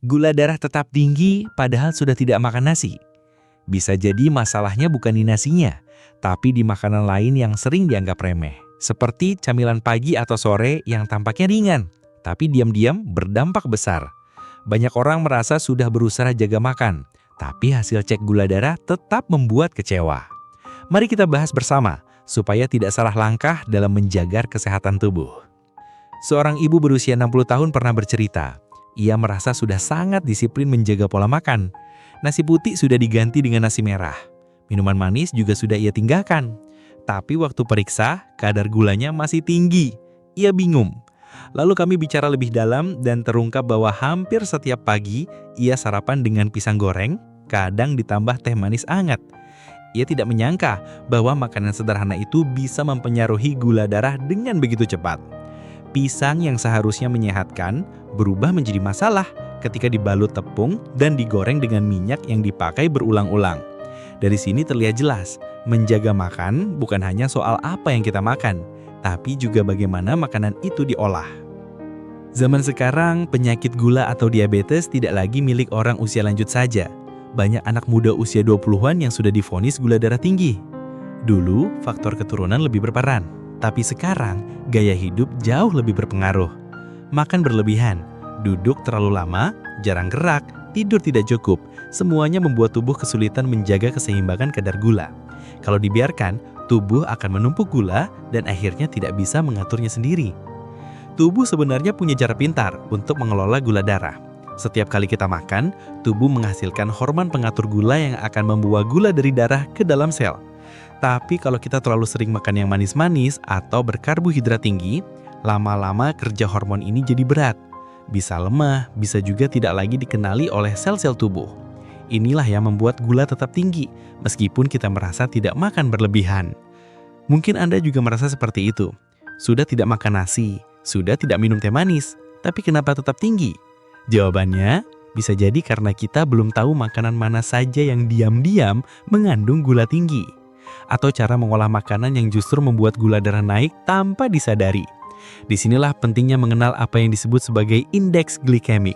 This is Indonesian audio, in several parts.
Gula darah tetap tinggi padahal sudah tidak makan nasi. Bisa jadi masalahnya bukan di nasinya, tapi di makanan lain yang sering dianggap remeh. Seperti camilan pagi atau sore yang tampaknya ringan, tapi diam-diam berdampak besar. Banyak orang merasa sudah berusaha jaga makan, tapi hasil cek gula darah tetap membuat kecewa. Mari kita bahas bersama, supaya tidak salah langkah dalam menjaga kesehatan tubuh. Seorang ibu berusia 60 tahun pernah bercerita, ia merasa sudah sangat disiplin menjaga pola makan. Nasi putih sudah diganti dengan nasi merah. Minuman manis juga sudah ia tinggalkan. Tapi waktu periksa, kadar gulanya masih tinggi. Ia bingung. Lalu kami bicara lebih dalam dan terungkap bahwa hampir setiap pagi ia sarapan dengan pisang goreng, kadang ditambah teh manis hangat. Ia tidak menyangka bahwa makanan sederhana itu bisa mempengaruhi gula darah dengan begitu cepat. Pisang yang seharusnya menyehatkan berubah menjadi masalah ketika dibalut tepung dan digoreng dengan minyak yang dipakai berulang-ulang. Dari sini terlihat jelas, menjaga makan bukan hanya soal apa yang kita makan, tapi juga bagaimana makanan itu diolah. Zaman sekarang, penyakit gula atau diabetes tidak lagi milik orang usia lanjut saja. Banyak anak muda usia 20-an yang sudah divonis gula darah tinggi. Dulu, faktor keturunan lebih berperan. Tapi sekarang, gaya hidup jauh lebih berpengaruh. Makan berlebihan, duduk terlalu lama, jarang gerak, tidur tidak cukup. Semuanya membuat tubuh kesulitan menjaga keseimbangan kadar gula. Kalau dibiarkan, tubuh akan menumpuk gula dan akhirnya tidak bisa mengaturnya sendiri. Tubuh sebenarnya punya cara pintar untuk mengelola gula darah. Setiap kali kita makan, tubuh menghasilkan hormon pengatur gula yang akan membawa gula dari darah ke dalam sel. Tapi kalau kita terlalu sering makan yang manis-manis atau berkarbohidrat tinggi, lama-lama kerja hormon ini jadi berat. Bisa lemah, bisa juga tidak lagi dikenali oleh sel-sel tubuh. Inilah yang membuat gula tetap tinggi, meskipun kita merasa tidak makan berlebihan. Mungkin Anda juga merasa seperti itu. Sudah tidak makan nasi, sudah tidak minum teh manis, tapi kenapa tetap tinggi? Jawabannya, bisa jadi karena kita belum tahu makanan mana saja yang diam-diam mengandung gula tinggi. Atau cara mengolah makanan yang justru membuat gula darah naik tanpa disadari. Disinilah pentingnya mengenal apa yang disebut sebagai indeks glikemik.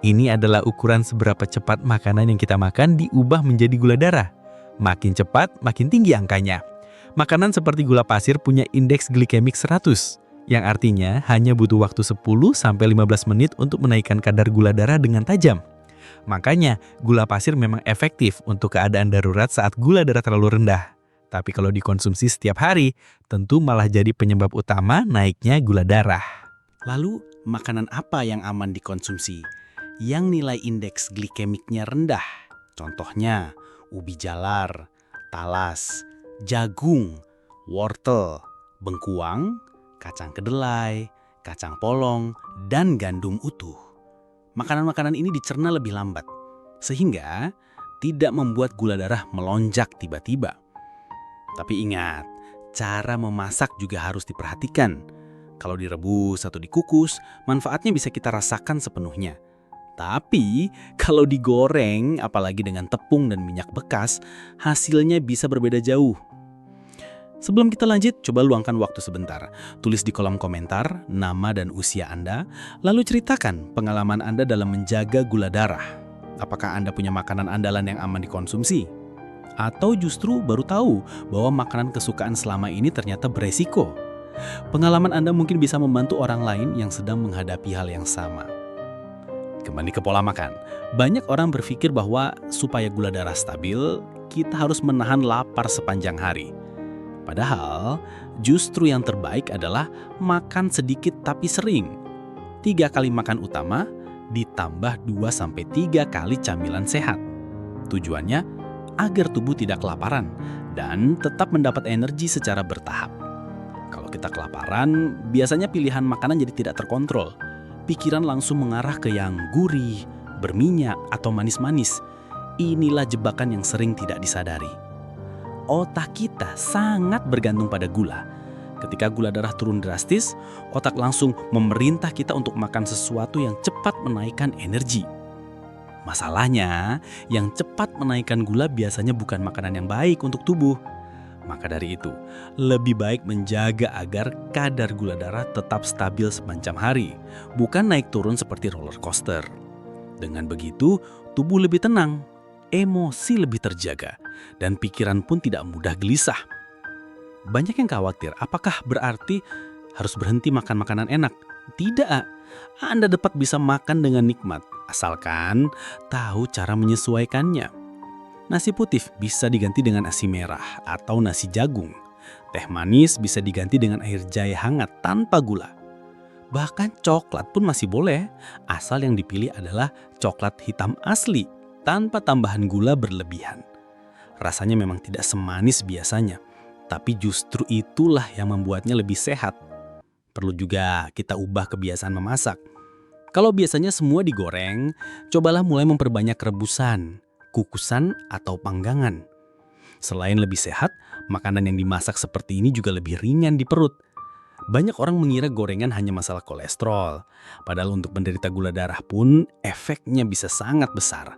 Ini adalah ukuran seberapa cepat makanan yang kita makan diubah menjadi gula darah. Makin cepat, makin tinggi angkanya. Makanan seperti gula pasir punya indeks glikemik 100, yang artinya hanya butuh waktu 10-15 menit untuk menaikkan kadar gula darah dengan tajam. Makanya, gula pasir memang efektif untuk keadaan darurat saat gula darah terlalu rendah. Tapi kalau dikonsumsi setiap hari, tentu malah jadi penyebab utama naiknya gula darah. Lalu, makanan apa yang aman dikonsumsi? Yang nilai indeks glikemiknya rendah? Contohnya, ubi jalar, talas, jagung, wortel, bengkuang, kacang kedelai, kacang polong, dan gandum utuh. Makanan-makanan ini dicerna lebih lambat, sehingga tidak membuat gula darah melonjak tiba-tiba. Tapi ingat, cara memasak juga harus diperhatikan. Kalau direbus atau dikukus, manfaatnya bisa kita rasakan sepenuhnya. Tapi kalau digoreng, apalagi dengan tepung dan minyak bekas, hasilnya bisa berbeda jauh. Sebelum kita lanjut, coba luangkan waktu sebentar. Tulis di kolom komentar nama dan usia Anda, lalu ceritakan pengalaman Anda dalam menjaga gula darah. Apakah Anda punya makanan andalan yang aman dikonsumsi? Atau justru baru tahu bahwa makanan kesukaan selama ini ternyata beresiko? Pengalaman Anda mungkin bisa membantu orang lain yang sedang menghadapi hal yang sama. Kembali ke pola makan. Banyak orang berpikir bahwa supaya gula darah stabil, kita harus menahan lapar sepanjang hari. Padahal, justru yang terbaik adalah makan sedikit tapi sering. 3 kali makan utama, ditambah 2-3 kali camilan sehat. Tujuannya, agar tubuh tidak kelaparan dan tetap mendapat energi secara bertahap. Kalau kita kelaparan, biasanya pilihan makanan jadi tidak terkontrol. Pikiran langsung mengarah ke yang gurih, berminyak, atau manis-manis. Inilah jebakan yang sering tidak disadari. Otak kita sangat bergantung pada gula. Ketika gula darah turun drastis, otak langsung memerintah kita untuk makan sesuatu yang cepat menaikkan energi. Masalahnya, yang cepat menaikkan gula biasanya bukan makanan yang baik untuk tubuh. Maka dari itu, lebih baik menjaga agar kadar gula darah tetap stabil sepanjang hari, bukan naik turun seperti roller coaster. Dengan begitu, tubuh lebih tenang, emosi lebih terjaga, dan pikiran pun tidak mudah gelisah. Banyak yang khawatir, apakah berarti harus berhenti makan makanan enak? Tidak, Anda dapat bisa makan dengan nikmat, asalkan tahu cara menyesuaikannya. Nasi putih bisa diganti dengan nasi merah atau nasi jagung. Teh manis bisa diganti dengan air jahe hangat tanpa gula. Bahkan coklat pun masih boleh, asal yang dipilih adalah coklat hitam asli, tanpa tambahan gula berlebihan. Rasanya memang tidak semanis biasanya, tapi justru itulah yang membuatnya lebih sehat. Perlu juga kita ubah kebiasaan memasak. Kalau biasanya semua digoreng, cobalah mulai memperbanyak rebusan, kukusan, atau panggangan. Selain lebih sehat, makanan yang dimasak seperti ini juga lebih ringan di perut. Banyak orang mengira gorengan hanya masalah kolesterol, padahal untuk penderita gula darah pun efeknya bisa sangat besar.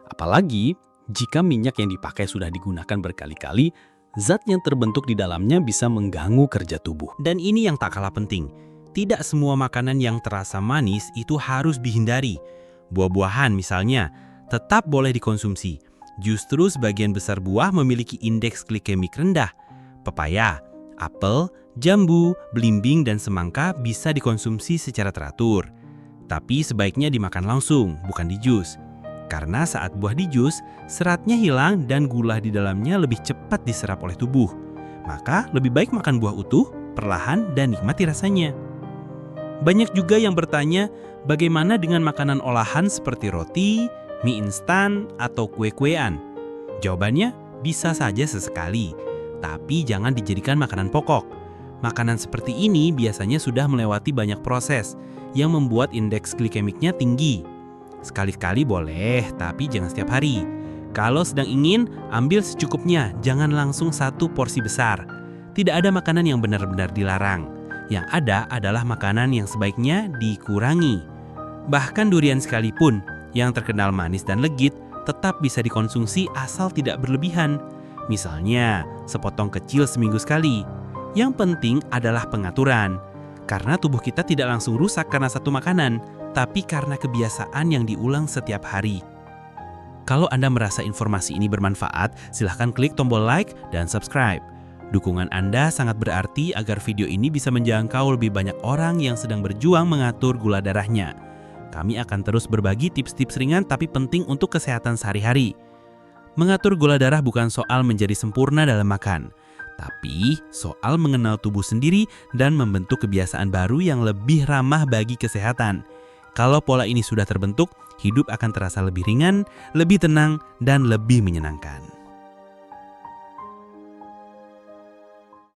Apalagi jika minyak yang dipakai sudah digunakan berkali-kali, zat yang terbentuk di dalamnya bisa mengganggu kerja tubuh. Dan ini yang tak kalah penting, tidak semua makanan yang terasa manis itu harus dihindari. Buah-buahan misalnya, tetap boleh dikonsumsi. Justru sebagian besar buah memiliki indeks glikemik rendah. Pepaya, apel, jambu, belimbing, dan semangka bisa dikonsumsi secara teratur. Tapi sebaiknya dimakan langsung, bukan di jus. Karena saat buah di jus, seratnya hilang dan gula di dalamnya lebih cepat diserap oleh tubuh. Maka lebih baik makan buah utuh, perlahan, dan nikmati rasanya. Banyak juga yang bertanya, bagaimana dengan makanan olahan seperti roti, mie instan, atau kue-kuean? Jawabannya, bisa saja sesekali. Tapi jangan dijadikan makanan pokok. Makanan seperti ini biasanya sudah melewati banyak proses yang membuat indeks glikemiknya tinggi. Sekali-kali boleh, tapi jangan setiap hari. Kalau sedang ingin, ambil secukupnya, jangan langsung satu porsi besar. Tidak ada makanan yang benar-benar dilarang. Yang ada adalah makanan yang sebaiknya dikurangi. Bahkan durian sekalipun, yang terkenal manis dan legit, tetap bisa dikonsumsi asal tidak berlebihan. Misalnya, sepotong kecil seminggu sekali. Yang penting adalah pengaturan. Karena tubuh kita tidak langsung rusak karena satu makanan, tapi karena kebiasaan yang diulang setiap hari. Kalau Anda merasa informasi ini bermanfaat, silahkan klik tombol like dan subscribe. Dukungan Anda sangat berarti agar video ini bisa menjangkau lebih banyak orang yang sedang berjuang mengatur gula darahnya. Kami akan terus berbagi tips-tips ringan tapi penting untuk kesehatan sehari-hari. Mengatur gula darah bukan soal menjadi sempurna dalam makan, tapi soal mengenal tubuh sendiri dan membentuk kebiasaan baru yang lebih ramah bagi kesehatan. Kalau pola ini sudah terbentuk, hidup akan terasa lebih ringan, lebih tenang, dan lebih menyenangkan.